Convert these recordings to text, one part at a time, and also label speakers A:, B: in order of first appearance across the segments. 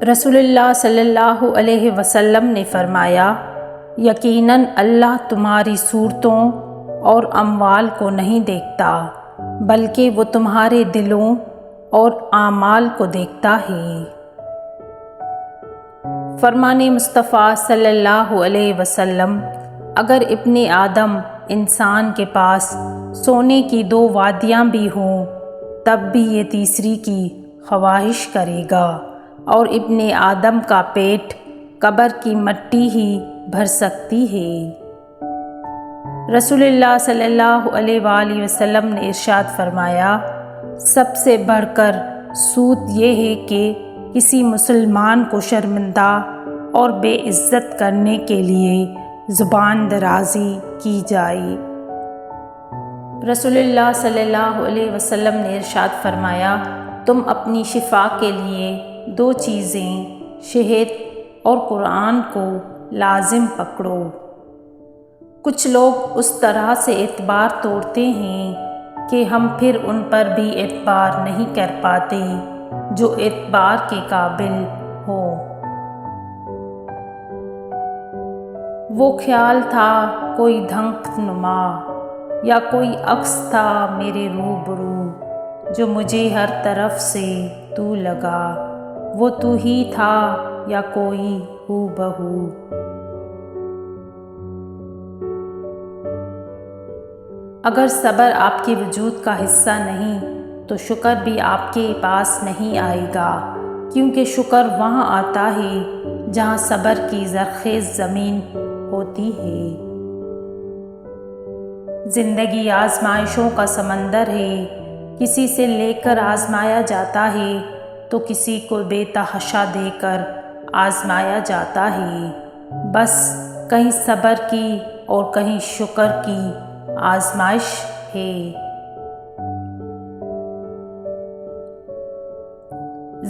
A: رسول اللہ صلی اللہ علیہ وسلم نے فرمایا، یقیناً اللہ تمہاری صورتوں اور اموال کو نہیں دیکھتا، بلکہ وہ تمہارے دلوں اور اعمال کو دیکھتا ہے۔ فرمان مصطفیٰ صلی اللہ علیہ وسلم، اگر ابن آدم انسان کے پاس سونے کی 2 وادیاں بھی ہوں تب بھی یہ تیسری کی خواہش کرے گا، اور ابن آدم کا پیٹ قبر کی مٹی ہی بھر سکتی ہے۔ رسول اللہ صلی اللہ علیہ وآلہ وسلم نے ارشاد فرمایا، سب سے بڑھ کر سود یہ ہے کہ کسی مسلمان کو شرمندہ اور بے عزت کرنے کے لیے زبان درازی کی جائے۔ رسول اللہ صلی اللہ علیہ وسلم نے ارشاد فرمایا، تم اپنی شفا کے لیے 2 چیزیں، شہد اور قرآن کو لازم پکڑو۔ کچھ لوگ اس طرح سے اعتبار توڑتے ہیں کہ ہم پھر ان پر بھی اعتبار نہیں کر پاتے جو اعتبار کے قابل ہو۔ وہ خیال تھا کوئی دھنک نما، یا کوئی عکس تھا میرے روبرو، جو مجھے ہر طرف سے تو لگا، وہ تو ہی تھا یا کوئی ہو بہو۔ اگر صبر آپ کے وجود کا حصہ نہیں تو شکر بھی آپ کے پاس نہیں آئے گا، کیونکہ شکر وہاں آتا ہے جہاں صبر کی زرخیز زمین ہوتی ہے۔ زندگی آزمائشوں کا سمندر ہے، کسی سے لے کر آزمایا جاتا ہے تو کسی کو بے تحاشا دے کر آزمایا جاتا ہے، بس کہیں صبر کی اور کہیں شکر کی آزمائش ہے۔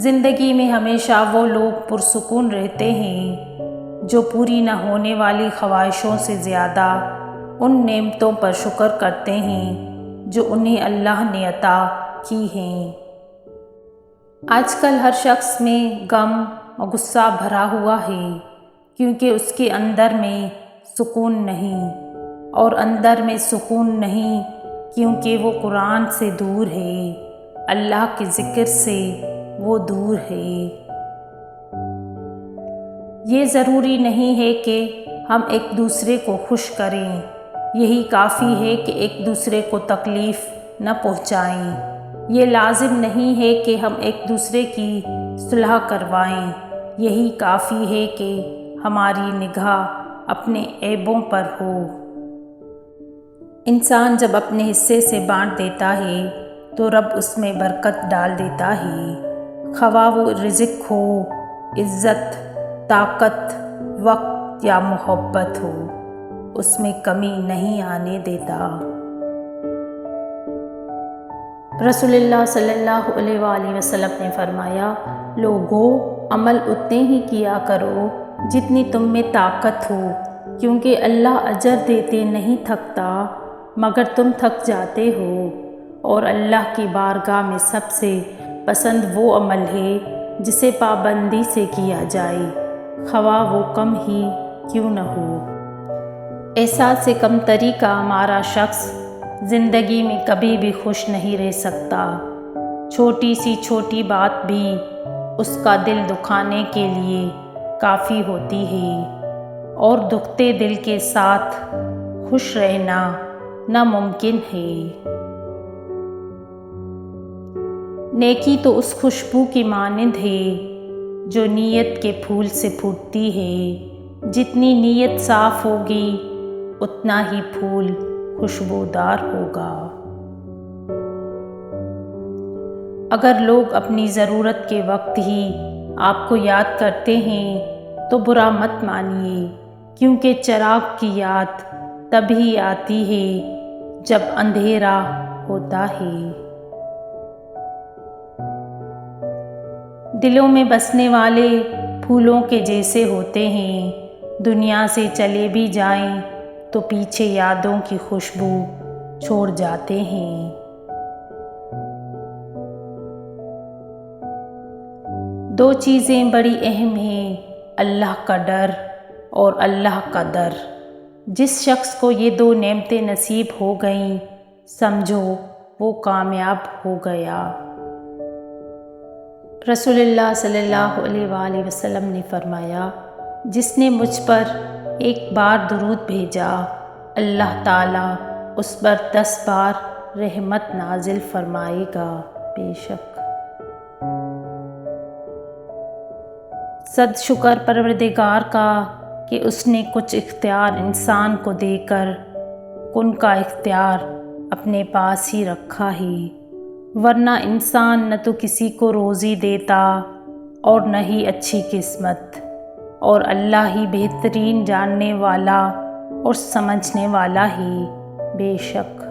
A: زندگی میں ہمیشہ وہ لوگ پرسکون رہتے ہیں جو پوری نہ ہونے والی خواہشوں سے زیادہ ان نعمتوں پر شکر کرتے ہیں جو انہیں اللہ نے عطا کی ہیں۔ آج کل ہر شخص میں غم اور غصہ بھرا ہوا ہے، کیونکہ اس کے اندر میں سکون نہیں، اور اندر میں سکون نہیں کیونکہ وہ قرآن سے دور ہے، اللہ کے ذکر سے وہ دور ہے۔ یہ ضروری نہیں ہے کہ ہم ایک دوسرے کو خوش کریں، یہی کافی ہے کہ ایک دوسرے کو تکلیف نہ پہنچائیں۔ یہ لازم نہیں ہے کہ ہم ایک دوسرے کی صلح کروائیں، یہی کافی ہے کہ ہماری نگاہ اپنے عیبوں پر ہو۔ انسان جب اپنے حصے سے بانٹ دیتا ہے تو رب اس میں برکت ڈال دیتا ہے، خواہ وہ رزق ہو، عزت، طاقت، وقت یا محبت ہو، اس میں کمی نہیں آنے دیتا۔ رسول اللہ صلی اللہ علیہ وآلہ وسلم نے فرمایا، لوگو، عمل اتنے ہی کیا کرو جتنی تم میں طاقت ہو، کیونکہ اللہ اجر دیتے نہیں تھکتا مگر تم تھک جاتے ہو، اور اللہ کی بارگاہ میں سب سے پسند وہ عمل ہے جسے پابندی سے کیا جائے، خواہ وہ کم ہی کیوں نہ ہو۔ احساس کمتری کا ہمارا شخص زندگی میں کبھی بھی خوش نہیں رہ سکتا۔ چھوٹی سی چھوٹی بات بھی اس کا دل دکھانے کے لیے کافی ہوتی ہے، اور دکھتے دل کے ساتھ خوش رہنا ناممکن ہے۔ نیکی تو اس خوشبو کی مانند ہے جو نیت کے پھول سے پھوٹتی ہے، جتنی نیت صاف ہوگی اتنا ہی پھول خوشبودار ہوگا۔ اگر لوگ اپنی ضرورت کے وقت ہی آپ کو یاد کرتے ہیں تو برا مت مانیے، کیونکہ چراغ کی یاد تبھی آتی ہے جب اندھیرا ہوتا ہے۔ دلوں میں بسنے والے پھولوں کے جیسے ہوتے ہیں، دنیا سے چلے بھی جائیں تو پیچھے یادوں کی خوشبو چھوڑ جاتے ہیں۔ دو چیزیں بڑی اہم ہیں، اللہ کا ڈر اور اللہ کا در۔ جس شخص کو یہ دو نعمتیں نصیب ہو گئیں، سمجھو وہ کامیاب ہو گیا۔ رسول اللہ صلی اللہ علیہ وآلہ وسلم نے فرمایا، جس نے مجھ پر ایک بار درود بھیجا، اللہ تعالیٰ اس پر 10 بار رحمت نازل فرمائے گا۔ بے شک صد شکر پروردگار کا کہ اس نے کچھ اختیار انسان کو دے کر کن کا اختیار اپنے پاس ہی رکھا ہے، ورنہ انسان نہ تو کسی کو روزی دیتا اور نہ ہی اچھی قسمت، اور اللہ ہی بہترین جاننے والا اور سمجھنے والا ہے۔ بے شک